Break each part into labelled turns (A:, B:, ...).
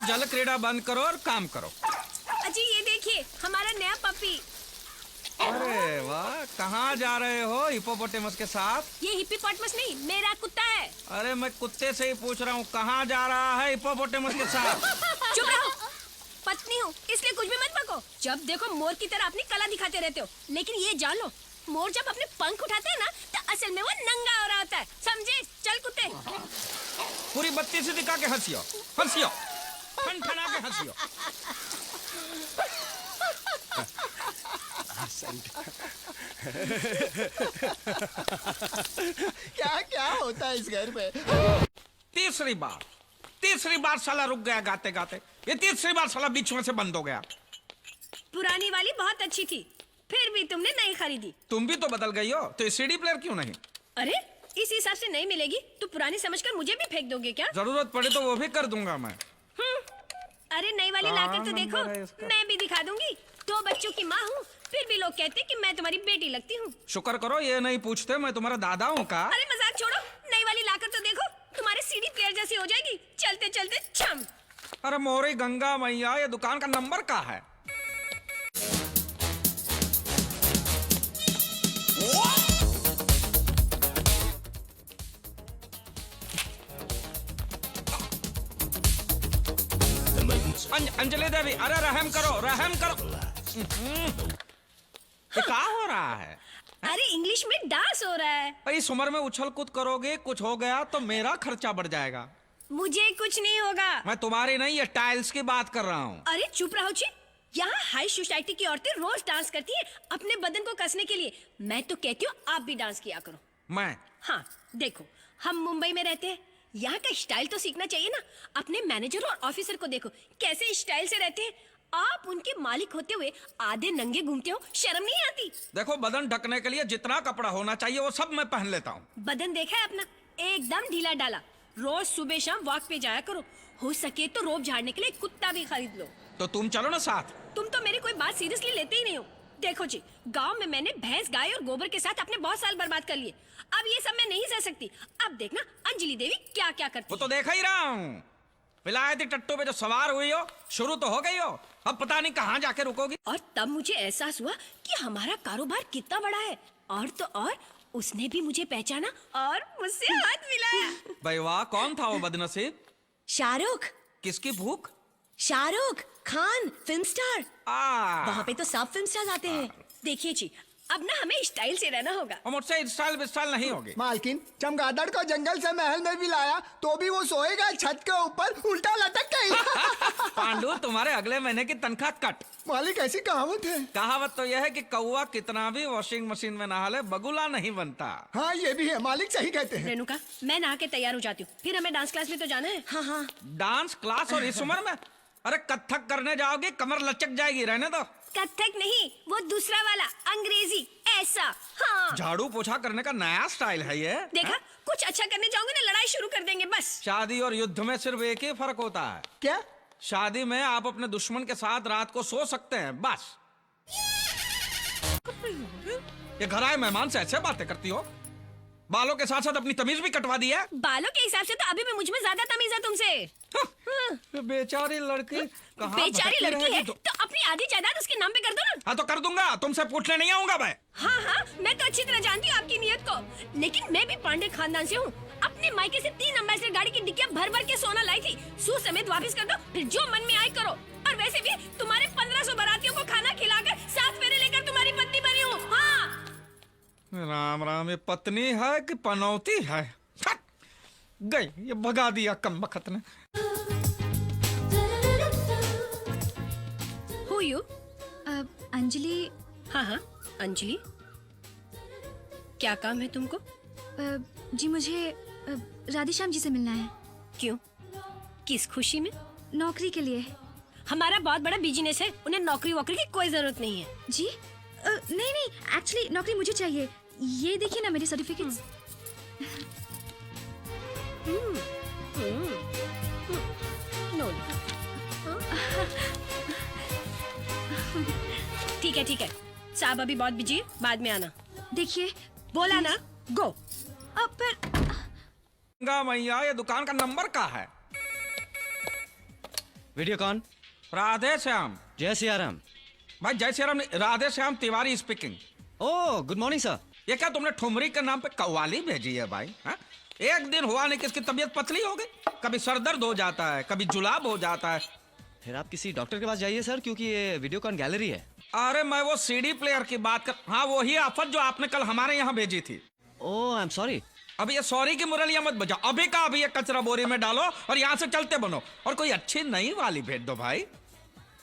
A: जल क्रीड़ा बंद करो और काम करो।
B: अजी ये देखिए हमारा नया पपी।
A: अरे वाह, कहाँ जा रहे हो हिप्पोपोटेमस के साथ?
B: ये हिप्पोपोटेमस नहीं, मेरा कुत्ता है।
A: अरे मैं कुत्ते से ही पूछ रहा हूँ, कहाँ जा रहा है हिप्पोपोटेमस के साथ?
B: चुप रहो, पत्नी हूँ इसलिए कुछ भी मत बको। जब देखो मोर की तरह अपनी कला दिखाते रहते हो, लेकिन ये जान लो मोर जब अपने पंख उठाते हैं ना तो असल में वो नंगा हो रहा होता है, समझे? चल कुत्ते।
A: पूरी बत्ती से दिखा के हंसियो, हंसियो, ठन-ठना के हंसियो।
C: क्या क्या होता है इस घर में?
A: तीसरी बार साला रुक गया गाते गाते। ये तीसरी बार साला बीच में से बंद हो गया।
B: पुरानी वाली बहुत अच्छी थी, फिर भी तुमने नहीं खरीदी।
A: तुम भी तो बदल गई हो, तो सीडी प्लेयर क्यों नहीं?
B: अरे इस हिसाब से नहीं मिलेगी तो पुरानी समझकर मुझे भी फेंक दोगे क्या?
A: जरूरत पड़े तो वो भी कर दूंगा मैं।
B: अरे नई वाली लाकर तो देखो,
A: नंबर है इसका।
B: मैं भी दिखा दूंगी। 2 बच्चों की माँ हूँ, फिर भी लोग कहते कि मैं तुम्हारी बेटी लगती हूँ।
A: शुक्र करो ये नहीं पूछते मैं तुम्हारा दादा हूँ का।
B: अरे मजाक छोड़ो, नई वाली लाकर तो देखो, तुम्हारे सीडी प्लेयर जैसी हो जाएगी, चलते चलते छम।
A: अरे मोरी गंगा मैया, ये दुकान का नंबर का है? अंजलि देवी, अरे रहम करो, रहम करो। ये क्या हो रहा है?
B: अरे इंग्लिश में डांस हो रहा है।
A: इस उम्र में उछल कूद करोगे, कुछ हो गया तो मेरा खर्चा बढ़ जाएगा।
B: मुझे कुछ नहीं होगा।
A: मैं तुम्हारी नहीं, ये टाइल्स की बात कर रहा हूँ।
B: अरे चुप रहो जी, यहाँ हाई सोसाइटी की औरतें रोज डांस करती हैं अपने बदन को कसने के लिए। मैं तो कहती हूँ आप भी डांस किया करो।
A: मैं?
B: हाँ देखो, हम मुंबई में रहते हैं, यहाँ का स्टाइल तो सीखना चाहिए ना। अपने मैनेजर और ऑफिसर को देखो कैसे स्टाइल से रहते हैं। आप उनके मालिक होते हुए आधे नंगे घूमते हो, शर्म नहीं आती?
A: देखो, बदन ढकने के लिए जितना कपड़ा होना चाहिए वो सब मैं पहन लेता हूँ।
B: बदन देखा है अपना, एकदम ढीला डाला। रोज सुबह शाम वॉक पे जाया करो, हो सके तो रोब झाड़ने के लिए कुत्ता भी खरीद लो।
A: तो तुम चलो ना साथ।
B: तुम तो मेरी कोई बात सीरियसली लेते ही नहीं हो। देखो जी, गांव में मैंने भैंस, गाय और गोबर के साथ अपने बहुत साल बर्बाद कर लिए। अब ये सब मैं नहीं सह सकती। अब देखना अंजलि देवी क्या क्या करती
A: वो तो देखा ही रहा हूँ। विलायती टट्टू पे जो सवार हुई हो, शुरू तो हो गई हो, अब पता नहीं कहाँ जाके रुकोगी।
B: और तब मुझे एहसास हुआ कि हमारा कारोबार कितना बड़ा है। और तो और उसने भी मुझे पहचाना और मुझसे हाथ मिलाया।
A: भाई वाह, कौन था वो बदनसीब?
D: शाहरुख।
A: किसकी भूख?
D: Shahrukh Khan, film star. वहाँ
A: आ,
D: पे तो सब फिल्म स्टार आते हैं।
B: देखिए जी, अब ना हमें स्टाइल से रहना होगा।
A: और मुझसे स्टाइल विस्टाइल नहीं होगी।
C: मालकिन, चमगादड़ को जंगल से महल में भी लाया तो भी वो सोएगा छत के ऊपर उल्टा लटक के।
A: पांडु, तुम्हारे अगले महीने की तनख्वाह कट।
C: मालिक ऐसी कहावत है।
A: कहावत तो यह है कि कौवा कितना भी वॉशिंग मशीन में नहा ले, बगुला नहीं बनता।
C: हाँ ये भी है, मालिक सही कहते हैं।
B: रेणुका, मैं नहा के तैयार हो जाती हूँ, फिर हमें डांस क्लास में तो जाना है।
D: हाँ हाँ।
A: डांस क्लास और इस उम्र में? अरे कथक करने जाओगे कमर लचक जाएगी, रहने दो।
B: कथक नहीं, वो दूसरा वाला अंग्रेजी ऐसा। हाँ
A: झाड़ू पोछा करने का नया स्टाइल है ये।
B: देखा, कुछ अच्छा करने जाओगे ना लड़ाई शुरू कर देंगे बस।
A: शादी और युद्ध में सिर्फ एक ही फर्क होता है।
C: क्या?
A: शादी में आप अपने दुश्मन के साथ रात को सो सकते हैं, बस। ये घर आए मेहमान से ऐसे बातें करती हो? बालों के साथ साथ अपनी तमीज भी कटवा दी है।
B: बालों के हिसाब से तो अभी भी मुझ में ज्यादा तमीज है तुमसे।
A: ये बेचारी लड़की कहाँ
B: बेचारी
A: भटकी
B: लड़की है
A: रहेगी
B: तो अपनी आधी जायदाद उसके नाम पे कर दो ना।
A: हाँ तो कर दूंगा, तुमसे पूछने नहीं आऊंगा मैं।
B: हाँ हाँ, मैं तो अच्छी तरह जानती हूँ आपकी नीयत को, लेकिन मैं भी पांडे खानदान से हूँ। अपने मायके से 3 एम्बेसडर गाड़ी की डिक्कियां भर भर के सोना लाई थी। सूद समेत वापस कर दो, फिर जो मन में आए करो। और वैसे भी तुम्हारे 1500 बारातियों को खाना खिलाकर 7 फेरे लेकर तुम्हारी पत्नी बनी हूँ। हाँ
A: राम राम, ये पत्नी है कि पनौती है? हट! गई, ये भगा दिया कमबख्त ने।
B: Who you?
D: अंजलि।
B: हाँ हाँ अंजलि, क्या काम है तुमको?
D: जी मुझे राधेश्याम जी से मिलना है।
B: क्यों, किस खुशी में?
D: नौकरी के लिए।
B: हमारा बहुत बड़ा बिजनेस है, उन्हें नौकरी वोकरी की कोई जरूरत नहीं है।
D: जी नहीं नहीं, एक्चुअली नौकरी मुझे चाहिए। ये देखिए ना मेरे सर्टिफिकेट्स।
B: नो ठीक है, साहब अभी बहुत बिजी है, बाद में आना।
D: देखिए,
B: बोला ना, गो।
D: अब पर
A: गंगा मैया, ये दुकान का नंबर का है?
E: वीडियोकॉन।
A: राधे श्याम।
E: जय सिया राम।
A: भाई जय श्री राम नहीं, Radhe Shyam Tiwari speaking.
E: Oh good morning sir.
A: ये क्या तुमने ठुमरी के नाम पे कव्वाली भेजी है भाई? हा? एक दिन हुआ नहीं कि इसकी तबीयत पतली हो गई, कभी सर दर्द हो जाता है, कभी जुलाब हो जाता है।
E: फिर आप किसी डॉक्टर के पास जाइए सर, क्योंकि ये वीडियोकॉन गैलरी है।
A: अरे मैं वो सीडी प्लेयर की बात कर, हाँ वही आफत जो आपने कल हमारे यहाँ भेजी थी।
E: ओह आई एम सॉरी।
A: अब ये सॉरी की मुरलिया मत बजाओ, अभी का अभी ये कचरा बोरी में डालो और यहाँ से चलते बनो, और कोई अच्छी नई वाली भेज दो भाई।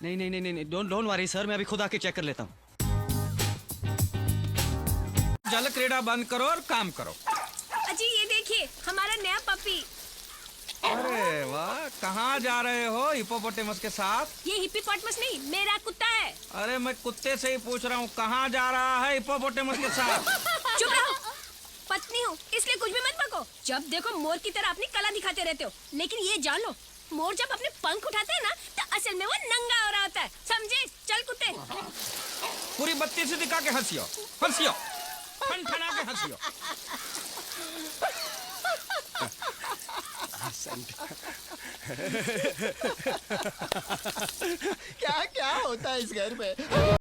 E: नहीं नहीं नहीं नहीं, डोंट वरी सर, मैं अभी खुद आके चेक कर लेता हूँ।
A: जल क्रीड़ा बंद करो और काम करो।
B: अजी ये देखिए हमारा नया पपी।
A: अरे वाह, कहाँ जा रहे हो हिप्पोपोटेमस के साथ?
B: ये हिप्पोपोटेमस नहीं, मेरा कुत्ता है।
A: अरे मैं कुत्ते से ही पूछ रहा हूँ, कहाँ जा रहा है हिप्पोपोटेमस के साथ?
B: चुप रहो, पत्नी हूँ इसलिए कुछ भी मत बको। जब देखो मोर की तरह अपनी कला दिखाते रहते हो, लेकिन ये जान लो मोर जब अपने पंख उठाते हैं ना तो असल में वो नंगा हो रहा होता है, समझे? चल कुत्ते।
A: पूरी बत्ती से दिखा के हंसियो, हंसियो, ठनठना के हंसियो।
C: क्या क्या होता है इस घर में?